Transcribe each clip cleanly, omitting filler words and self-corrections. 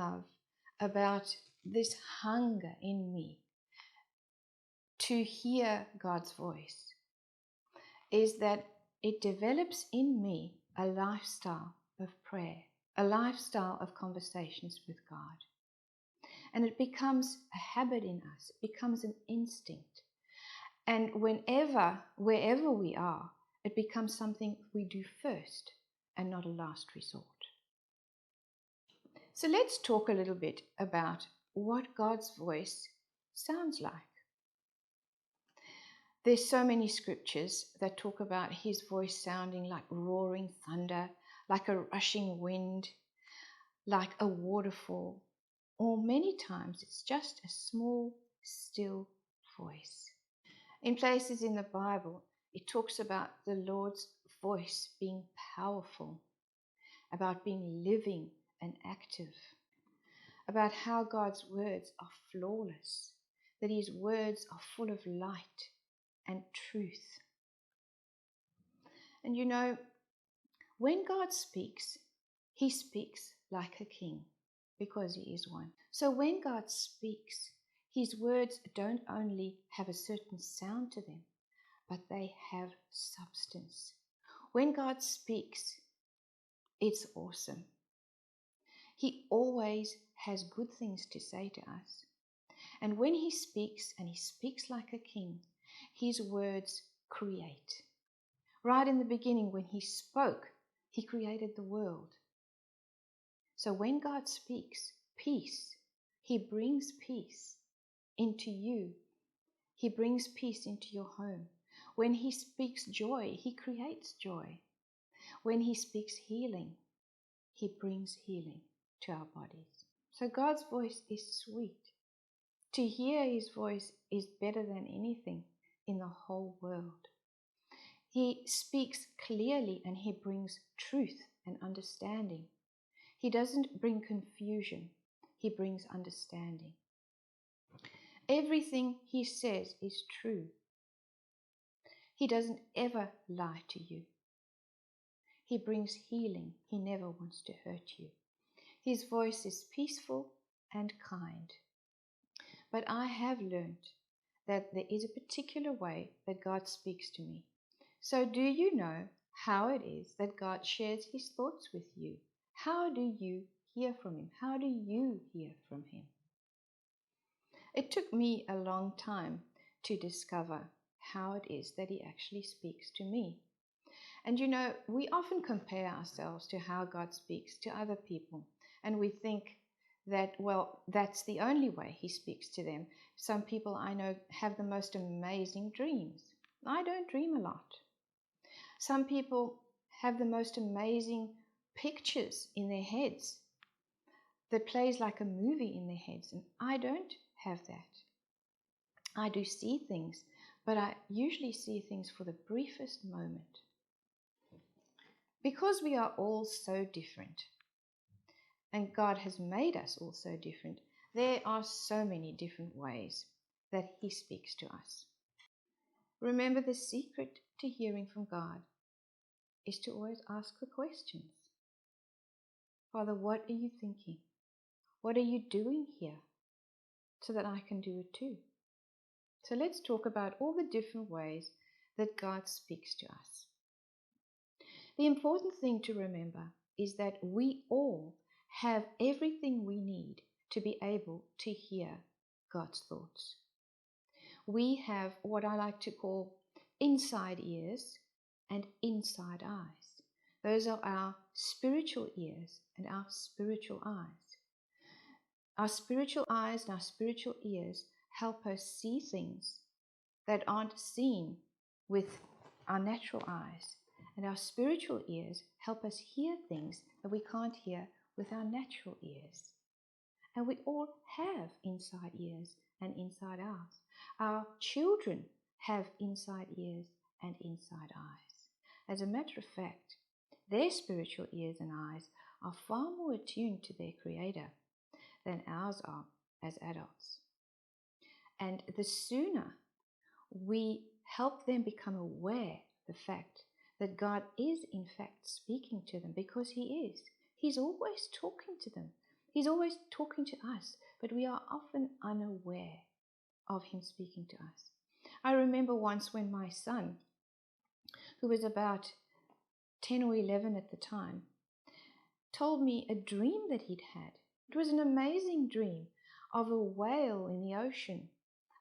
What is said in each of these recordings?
love about this hunger in me to hear God's voice is that it develops in me a lifestyle of prayer, a lifestyle of conversations with God. And it becomes a habit in us, it becomes an instinct. And wherever we are, it becomes something we do first and not a last resort. So let's talk a little bit about what God's voice sounds like. There's so many scriptures that talk about his voice sounding like roaring thunder, like a rushing wind, like a waterfall, or many times it's just a small, still voice. In places in the Bible, it talks about the Lord's voice being powerful, about being living and active, about how God's words are flawless, that his words are full of light and truth. And you know, when God speaks, he speaks like a king, because he is one. So when God speaks, his words don't only have a certain sound to them, but they have substance. When God speaks, it's awesome. He always has good things to say to us. And when he speaks, and he speaks like a king, his words create. Right in the beginning, when he spoke, he created the world. So when God speaks peace, he brings peace into you. He brings peace into your home. When he speaks joy, he creates joy. When he speaks healing, he brings healing to our bodies. So God's voice is sweet. To hear his voice is better than anything in the whole world. He speaks clearly and he brings truth and understanding. He doesn't bring confusion, he brings understanding. Everything he says is true. He doesn't ever lie to you. He brings healing. He never wants to hurt you. His voice is peaceful and kind. But I have learned that there is a particular way that God speaks to me. So do you know how it is that God shares his thoughts with you? How do you hear from him? How do you hear from him? It took me a long time to discover how it is that he actually speaks to me. And you know, we often compare ourselves to how God speaks to other people. And we think that, well, that's the only way he speaks to them. Some people I know have the most amazing dreams. I don't dream a lot. Some people have the most amazing pictures in their heads that plays like a movie in their heads, and I don't have that. I do see things, but I usually see things for the briefest moment. Because we are all so different, and God has made us all so different, there are so many different ways that he speaks to us. Remember, the secret to hearing from God is to always ask the questions. Father, what are you thinking? What are you doing here? So that I can do it too. So let's talk about all the different ways that God speaks to us. The important thing to remember is that we all have everything we need to be able to hear God's thoughts. We have what I like to call inside ears and inside eyes. Those are our spiritual ears and our spiritual eyes. Our spiritual eyes and our spiritual ears help us see things that aren't seen with our natural eyes. And our spiritual ears help us hear things that we can't hear with our natural ears. And we all have inside ears and inside eyes. Our children have inside ears and inside eyes. As a matter of fact, their spiritual ears and eyes are far more attuned to their Creator than ours are as adults. And the sooner we help them become aware of the fact that God is in fact speaking to them, because he is. He's always talking to them. He's always talking to us, but we are often unaware of him speaking to us. I remember once when my son, who was about 10 or 11 at the time, told me a dream that he'd had. It was an amazing dream of a whale in the ocean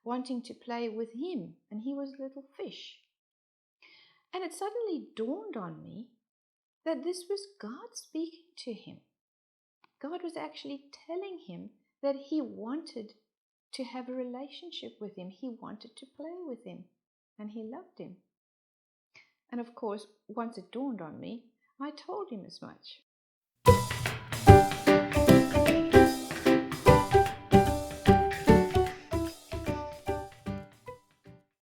wanting to play with him, and he was a little fish. And it suddenly dawned on me that this was God speaking to him. God was actually telling him that he wanted to have a relationship with him. He wanted to play with him, and he loved him. And of course, once it dawned on me, I told him as much.